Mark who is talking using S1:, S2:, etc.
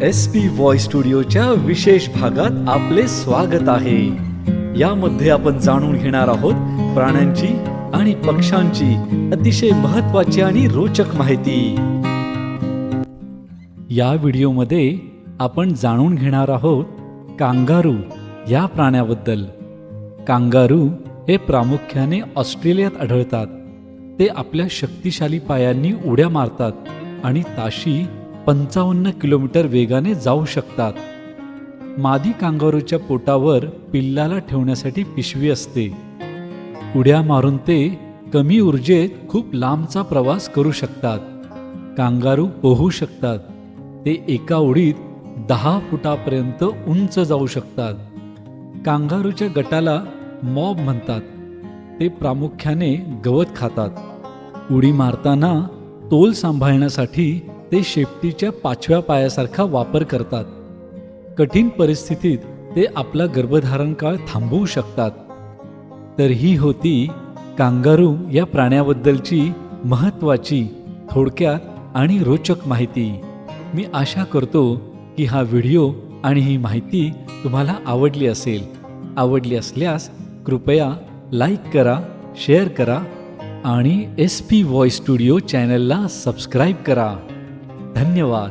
S1: SP voice स्टुडिओच्या विशेष भागात आपले स्वागत आहे। यामध्ये आपण जाणून घेणार आहोत प्राण्यांची आणि पक्ष्यांची अतिशय महत्त्वाची आणि रोचक माहिती। या व्हिडिओमध्ये आपण जाणून घेणार आहोत कांगारू या प्राण्याबद्दल। कांगारू हे प्रामुख्याने ऑस्ट्रेलियात आढळतात। ते आपल्या शक्तिशाली पायांनी उड्या मारतात आणि ताशी 55 किलोमीटर वेगाने जाऊ शकतात। मादी कांगारूच्या पोटावर पिल्लाला ठेवण्यासाठी पिशवी असते। उड्या मारून ते कमी ऊर्जेत खूप लांबचा प्रवास करू शकतात। कांगारू पोहू शकतात। ते एका उडीत 10 फुटापर्यंत उंच जाऊ शकतात। कांगारूच्या गटाला मॉब म्हणतात। ते प्रामुख्याने गवत खातात। उडी मारताना तोल सांभाळण्यासाठी ते शेपटीच्या 5व्या पायासारखा वापर करतात। कठीण परिस्थितीत ते आपला गर्भधारण काळ थांबवू शकतात। तर ही होती कांगारू या प्राण्याबद्दलची महत्त्वाची, थोडक्यात आणि रोचक माहिती। मी आशा करतो की हा व्हिडिओ आणि ही माहिती तुम्हाला आवडली असेल। आवडली असल्यास कृपया लाईक करा, शेअर करा आणि SP व्हॉइस स्टुडिओ चॅनलला सबस्क्राईब करा। धन्यवाद।